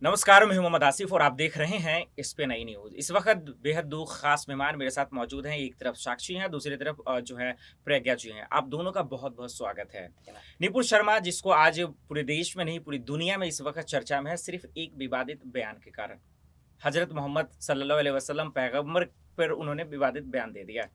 नमस्कार, मैं हूं मोहम्मद आसिफ और आप देख रहे हैं इस पे नई न्यूज। इस वक्त बेहद दो खास मेहमान मेरे साथ मौजूद हैं। एक तरफ साक्षी हैं, दूसरी तरफ जो है प्रज्ञा जी हैं। आप दोनों का बहुत बहुत स्वागत है। निपुण शर्मा, जिसको आज पूरे देश में नहीं पूरी दुनिया में इस वक्त चर्चा में है, सिर्फ एक विवादित बयान के कारण। हजरत मोहम्मद सल्लल्लाहु अलैहि वसल्लम पैगंबर पर उन्होंने विवादित बयान दे दिया।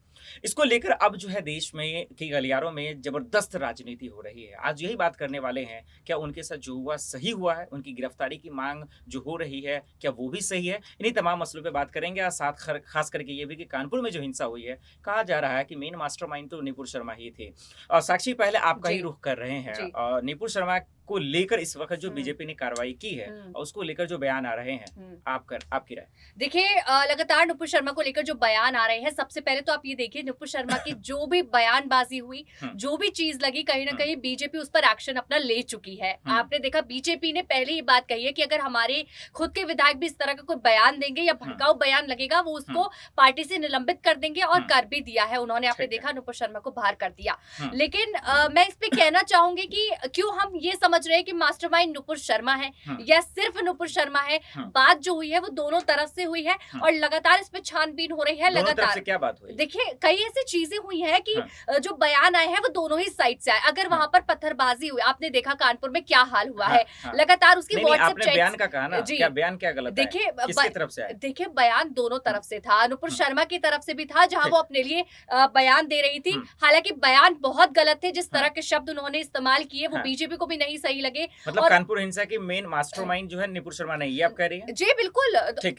इसको लेकर अब जो है देश में की गलियारों में जबरदस्त राजनीति हो रही है। आज यही बात करने वाले हैं, क्या उनके साथ जो हुआ सही हुआ है? उनकी गिरफ्तारी की मांग जो हो रही है, क्या वो भी सही है? इन्हीं तमाम मसलों पे बात करेंगे। और साथ खास करके ये भी कि कानपुर में जो हिंसा हुई है, कहा जा रहा है कि मेन मास्टरमाइंड तो निपुण शर्मा ही थे। और साक्षी, पहले आपका ही रुख कर रहे हैं। और निपुण शर्मा को लेकर इस वक्त जो बीजेपी ने कार्रवाई की है और उसको लेकर जो बयान आ रहे हैं, आपकी राय? देखिए, लगातार नुपुर शर्मा को लेकर जो बयान आ रहे हैं, सबसे पहले तो आप ये देखिए नुपुर शर्मा की जो भी बयानबाजी हुई, जो भी चीज लगी, कहीं ना कहीं बीजेपी उस पर एक्शन अपना ले चुकी है। आपने देखा, बीजेपी ने पहले ही बात कही है कि अगर हमारे खुद के विधायक भी इस तरह का कोई बयान देंगे या भड़काऊ बयान लगेगा, वो उसको पार्टी से निलंबित कर देंगे और कर भी दिया है उन्होंने। आपने देखा नुपुर शर्मा को बाहर कर दिया। लेकिन मैं इस पे कहना चाहूंगी कि क्यों हम ये समझ रहे हैं कि मास्टरमाइंड नुपुर शर्मा है या सिर्फ नुपुर शर्मा है। बात जो हुई है वो दोनों तरफ से हुई है और लगातार इस पे छानबीन हो रही है। लगातार क्या बात हुई? देखिए, कई ऐसी चीजें हुई है कि जो बयान आए हैं वो दोनों ही साइड से आए। अगर वहां पर पत्थरबाजी हुई, आपने देखा कानपुर में क्या हाल हुआ है। लगातार उसकी व्हाट्सएप चैट, बयान का कहा ना, क्या बयान क्या गलत है? देखिए, किसकी तरफ से आया? देखिए, बयान दोनों तरफ से था। नुपुर शर्मा की तरफ से भी था, जहां वो अपने लिए बयान दे रही थी। हालांकि बयान बहुत गलत थे। जिस तरह के शब्द उन्होंने इस्तेमाल किए वो बीजेपी को भी नहीं सही लगे। मतलब कानपुर हिंसा की मेन मास्टरमाइंड जो है निपुण शर्मा नहीं, ये आप कह रही हैं? जी बिल्कुल,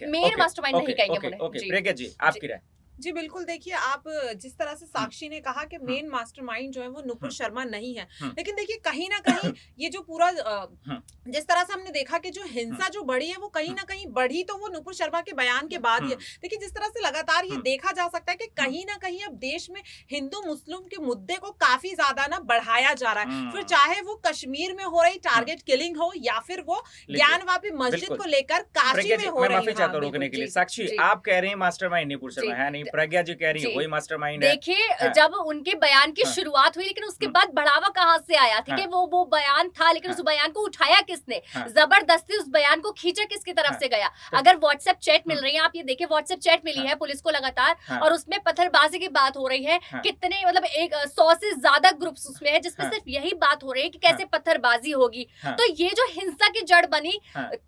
मेन मास्टरमाइंड नहीं कहेंगे। प्रज्ञा जी, आपकी राय? जी बिल्कुल, देखिए, आप जिस तरह से साक्षी ने कहा कि मेन मास्टरमाइंड जो है वो नुपुर शर्मा नहीं है, लेकिन देखिए कहीं ना कहीं ये जो पूरा जिस तरह से हमने देखा कि जो हिंसा जो बढ़ी है वो कहीं ना कहीं बढ़ी तो वो नुपुर शर्मा के बयान के बाद ही है। देखिए, जिस तरह से लगातार ये देखा जा सकता है कि कहीं ना कहीं अब देश में हिंदू मुस्लिम के मुद्दे को काफी ज्यादा ना बढ़ाया जा रहा है। फिर चाहे वो कश्मीर में हो रही टारगेट किलिंग हो या फिर वो ज्ञानवापी मस्जिद को लेकर काशी में हो रही है। रोकने के लिए साक्षी, आप कह रहे हैं मास्टरमाइंड निपुण शर्मा है, नहीं प्रज्ञा जी कह रही है वही मास्टरमाइंड है। देखिए, जब उनके बयान की शुरुआत हुई, लेकिन उसके बाद बढ़ावा कहां से आया था कि वो बयान था, लेकिन उस बयान को उठाया किसने? जबरदस्ती उस बयान को खींचा किसकी तरफ से गया? अगर व्हाट्सएप चैट मिल रही है, आप ये देखिए, व्हाट्सएप चैट मिली है पुलिस को लगातार, और उसमें पत्थरबाजी की बात हो रही है। कितने, मतलब 100 से ज्यादा ग्रुप्स उसमें है जिसमें सिर्फ यही बात हो रही है कि कैसे पत्थरबाजी होगी। तो ये जो हिंसा की जड़ बनी,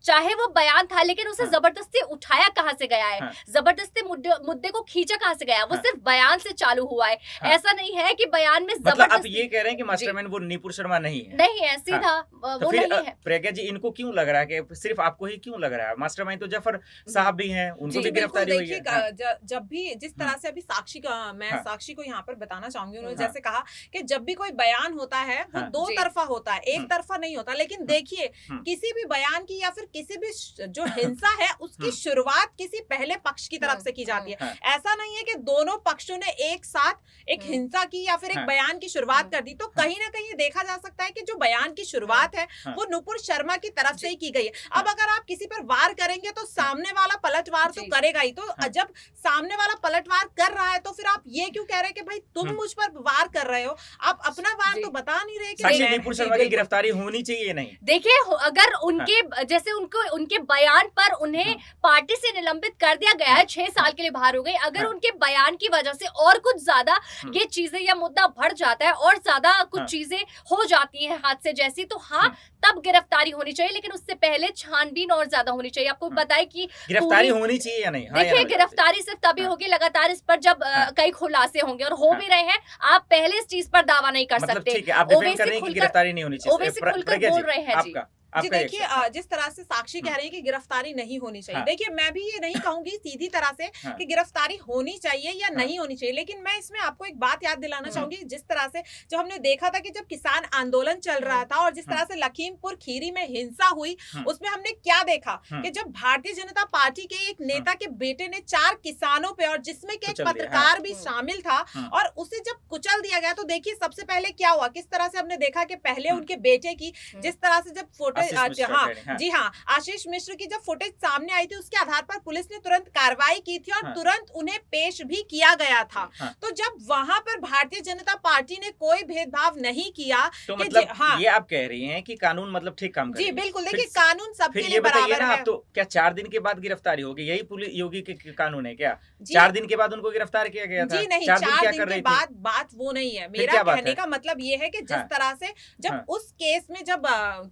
चाहे वो बयान था, लेकिन उसे जबरदस्ती उठाया कहां से गया है? जबरदस्ती मुद्दे को खींचा कहां से गया? वो सिर्फ बयान से चालू हुआ है। ऐसा नहीं है कि बयान में मतलब आप ये कह रहे हैं कि मास्टरमाइंड वो निपुण शर्मा नहीं है? नहीं है, सीधा वो नहीं है। प्रज्ञा जी, इनको क्यों लग रहा है कि सिर्फ आपको ही क्यों लग रहा है? मास्टरमाइंड तो जफर साहब भी हैं, उनको भी गिरफ्तारी हुई है। जब भी जिस तरह से अभी साक्षी का, मैं साक्षी को यहाँ पर बताना चाहूंगी, उन्होंने जैसे कहा कि जब भी कोई बयान होता है वो दो तरफा होता है, एक तरफा नहीं होता। लेकिन देखिए, किसी भी बयान की या फिर किसी भी जो हिंसा है उसकी शुरुआत किसी पहले पक्ष की तरफ से की जाती है। ऐसा नहीं है कि दोनों पक्षों ने एक साथ एक हिंसा की या फिर एक बयान की शुरुआत कर दी। तो कहीं ना कहीं देखा जा सकता है कि जो बयान की शुरुआत है वो नुपुर शर्मा की तरफ से ही की गई है। अब अगर आप किसी पर वार करेंगे तो सामने वाला पलटवार तो करेगा ही। तो जब सामने वाला पलटवार कर रहा है तो फिर आप ये क्यों कह रहे हैं कि भाई तुम मुझ पर वार कर रहे हो? आप अपना वार तो बता नहीं रहे कि निपुण शर्मा की गिरफ्तारी होनी चाहिए? नहीं, देखिए, अगर उनके जैसे उनके बयान पर उन्हें पार्टी से निलंबित कर दिया गया है, 6 साल के लिए बाहर हो गए, अगर उनके बयान की वजह से और कुछ ज्यादा ये चीजें या मुद्दा बढ़ जाता है और ज्यादा कुछ चीजें हो जाती हैं हादसे जैसी, तो हाँ, तब गिरफ्तारी होनी चाहिए। लेकिन उससे पहले छानबीन और ज्यादा होनी चाहिए। आपको बताए कि गिरफ्तारी होनी चाहिए या नहीं? देखिए, गिरफ्तारी सिर्फ तभी होगी लगातार इस पर जब कई खुलासे होंगे, और हो भी रहे हैं। आप पहले इस चीज पर दावा नहीं कर सकते। आप डिफेंड कर रहे हैं कि गिरफ्तारी नहीं होनी चाहिए, ओवैसी खुलकर बोल रहे हैं। जी देखिए, जिस तरह से साक्षी कह रही है कि गिरफ्तारी नहीं होनी चाहिए, देखिए मैं भी ये नहीं कहूंगी सीधी तरह से कि गिरफ्तारी होनी चाहिए या नहीं होनी चाहिए। लेकिन मैं इसमें आपको एक बात याद दिलाना चाहूंगी, जिस तरह से जब हमने देखा था कि जब किसान आंदोलन चल रहा था और जिस तरह से लखीमपुर खीरी में हिंसा हुई, उसमें हमने क्या देखा कि जब भारतीय जनता पार्टी के एक नेता के बेटे ने 4 किसानों पे, और जिसमें के एक पत्रकार भी शामिल था, और उसे जब कुचल दिया गया, तो देखिए सबसे पहले क्या हुआ, किस तरह से हमने देखा कि पहले उनके बेटे की जिस तरह से जब फोटो जी हाँ, आशीष मिश्र की जब फुटेज सामने आई थी उसके आधार पर पुलिस ने तुरंत कार्रवाई की थी और तुरंत उन्हें पेश भी किया गया था। तो जब वहां पर भारतीय जनता पार्टी ने कोई भेदभाव नहीं किया, तो मतलब ये आप कह रही हैं कि कानून मतलब ठीक काम जी बिल्कुल, देखिए कानून सबके लिए बराबर है। तो क्या 4 दिन के बाद गिरफ्तारी होगी, यही पुलिस योगी के कानून है क्या? 4 दिन के बाद उनको गिरफ्तार किया गया था? जी नहीं, 4 दिन के बाद बात वो नहीं है। मेरा कहने का मतलब ये है कि जिस तरह से जब उस केस में जब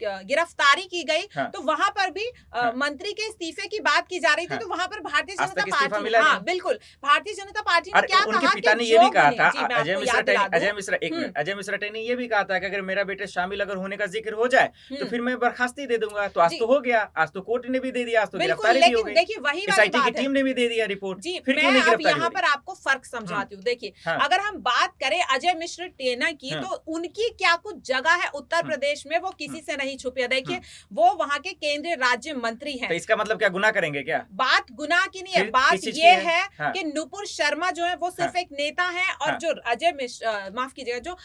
गिरफ्तारी की गई तो वहां पर भी मंत्री के इस्तीफे की बात की जा रही थी, तो वहां पर भारतीय जनता पार्टी, हाँ बिल्कुल, भारतीय जनता पार्टी ने क्या कहा, उनके पिता ने ये भी कहा था, अजय मिश्रा ने ये भी कहा था कि अगर मेरा बेटे शामिल अगर होने का जिक्र हो जाए तो फिर मैं बर्खास्ती दे दूंगा। तो आज तो हो गया, आज तो कोर्ट ने भी दे दिया, आज तो गिरफ्तारी भी हो गई। देखिए वही एसआईटी की टीम ने भी दे दिया रिपोर्ट। जी, मैं अब यहाँ पर आपको फर्क समझाती हूँ। देखिए, अगर हम बात करें अजय मिश्र टेना की, तो उनकी क्या कुछ जगह है उत्तर प्रदेश में, वो किसी से नहीं छुपी। देखिए, वो वहाँ के केंद्रीय राज्य मंत्री हैं। तो इसका मतलब क्या गुनाह करेंगे क्या? बात गुनाह की नहीं है, बात ये है कि नुपुर शर्मा जो है वो सिर्फ एक नेता है, और जो अजय मिश्र, माफ कीजिएगा, जो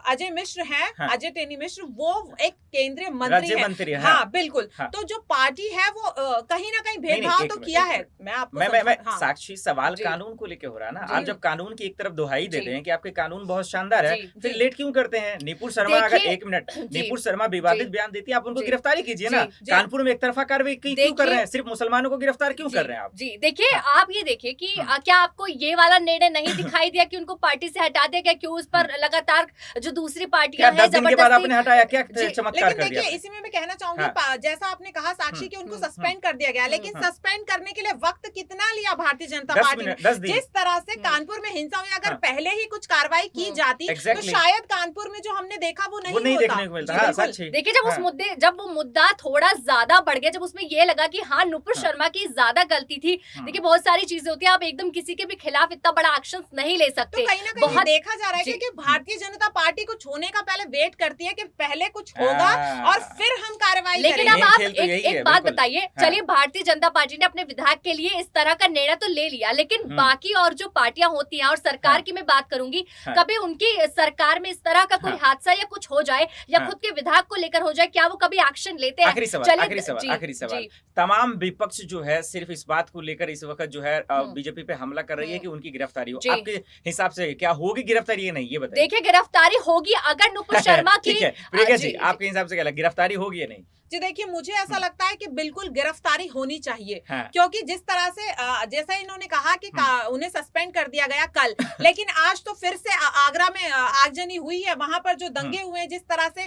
अजय मिश्र है, अजय टेनी मिश्र, वो एक केंद्रीय मंत्री है। हाँ बिल्कुल। तो जो पार्टी है वो कहीं ना कहीं भेदभाव तो किया है। मैं साक्षी, सवाल कानून को लेके हो रहा है ना। आप जब कानून की एक तरफ दुहाई देते हैं कि आपके कानून बहुत शानदार है, फिर लेट क्यों करते हैं? नुपुर शर्मा, अगर 1 मिनट, नुपुर शर्मा विवादित बयान देती है, आप उनको गिरफ्तारी कीजिए ना। कानपुर में एक तरफा कार्रवाई क्यों कर रहे हैं? सिर्फ मुसलमानों को गिरफ्तार क्यों कर रहे हैं आप? जी देखिए, आप ये देखिए कि क्या आपको ये वाला निर्णय नहीं दिखाई दिया कि उनको पार्टी से हटा दिया गया? क्यों उस पर लगातार जो दूसरी पार्टियां हैं, 10 दिन के बाद आपने हटाया, क्या चमत्कार कर दिया? इसी में मैं कहना चाहूंगी, जैसा आपने कहा साक्षी कि उनको सस्पेंड कर दिया गया, लेकिन सस्पेंड करने के लिए वक्त कितना लिया भारतीय जनता पार्टी ने? जिस तरह से कानपुर में हिंसा हुई, अगर पहले ही कुछ कार्रवाई की जाती तो शायद कानपुर में जो हमने देखा वो नहीं देखने को मिलता। देखिए, जब वो मुद्दा थोड़ा ज्यादा बढ़ गया, जब उसमें ये लगा कि हाँ नुपुर शर्मा की ज्यादा गलती थी। देखिए, बहुत सारी चीजें होती है, आप एकदम किसी के भी खिलाफ इतना बड़ा एक्शन नहीं ले सकते। तो कहीं ना कहीं देखा जा रहा है कि भारतीय जनता पार्टी कुछ होने का पहले वेट करती है कि पहले कुछ होगा और फिर हम कार्रवाई करेंगे। लेकिन अब आप एक बात बताइए, चलिए भारतीय जनता पार्टी ने अपने विधायक के लिए इस तरह का निर्णय तो ले लिया, लेकिन बाकी और जो पार्टियां होती हैं, और सरकार की मैं बात करूंगी, कभी उनकी सरकार में इस तरह का कोई हादसा या कुछ हो जाए, या खुद के विधायक को लेकर हो जाए, क्या वो कभी एक्शन लेते हैं? आखिरी सवाल, तमाम विपक्ष जो है सिर्फ इस बात को लेकर इस वक्त जो है बीजेपी पे हमला कर रही है कि उनकी गिरफ्तारी हो। आपके हिसाब से क्या होगी गिरफ्तारी? ये नहीं, ये बताइए। देखिए, गिरफ्तारी होगी अगर नुपुर शर्मा की। ठीक है प्रियंका जी, आपके हिसाब से क्या गिरफ्तारी होगी या नहीं? जी देखिए, मुझे ऐसा लगता है कि बिल्कुल गिरफ्तारी होनी चाहिए, क्योंकि जिस तरह से जैसा इन्होंने कहा कि उन्हें सस्पेंड कर दिया गया कल, लेकिन आज तो फिर से आगरा में आगजनी हुई है, वहां पर जो दंगे हुए, जिस तरह से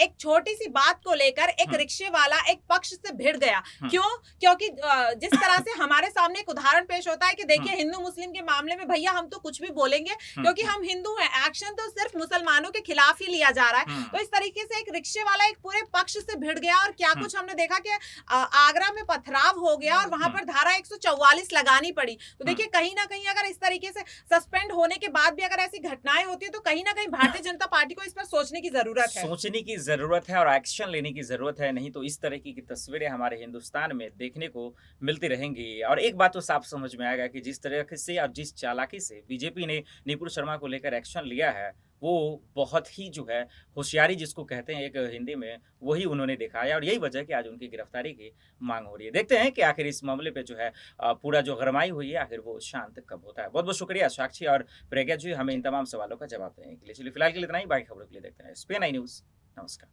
एक छोटी सी बात को लेकर एक रिक्शे वाला एक पक्ष से भिड़ गया। क्यों? क्योंकि जिस तरह से हमारे सामने एक उदाहरण पेश होता है कि देखिए, हिंदू मुस्लिम के मामले में भैया हम तो कुछ भी बोलेंगे क्योंकि हम हिंदू हैं, एक्शन तो सिर्फ मुसलमानों के खिलाफ ही लिया जा रहा है। तो इस तरीके से एक रिक्शे वाला एक पूरे पक्ष से भिड़ गया, और क्या कुछ हमने देखा कि आगरा में पथराव हो गया और वहां पर धारा 144 लगानी पड़ी। तो देखिए, कहीं ना कहीं अगर इस तरीके से सस्पेंड होने के बाद भी अगर ऐसी घटनाएं होती है, तो कहीं ना कहीं भारतीय जनता पार्टी को इस पर सोचने की जरूरत है, और एक्शन लेने की जरूरत है। नहीं तो इस तरह की तस्वीरें हमारे हिंदुस्तान में देखने को मिलती रहेंगी। और एक बात तो साफ समझ में आएगा कि जिस तरह से और जिस चालाकी से बीजेपी ने नुपुर शर्मा को लेकर एक्शन लिया है, वो बहुत ही जो है होशियारी जिसको कहते हैं एक हिंदी में, वही उन्होंने दिखाया, और यही वजह है कि आज उनकी गिरफ्तारी की मांग हो रही है। देखते हैं कि आखिर इस मामले पे जो है पूरा जो गरमाई हुई है, आखिर वो शांत कब होता है। बहुत बहुत शुक्रिया साक्षी और प्रज्ञा जी, हमें इन तमाम सवालों का जवाब देने के लिए। चलिए फिलहाल के लिए इतना ही, बाकी खबरों के लिए देखते हैं SPN न्यूज़। नमस्कार।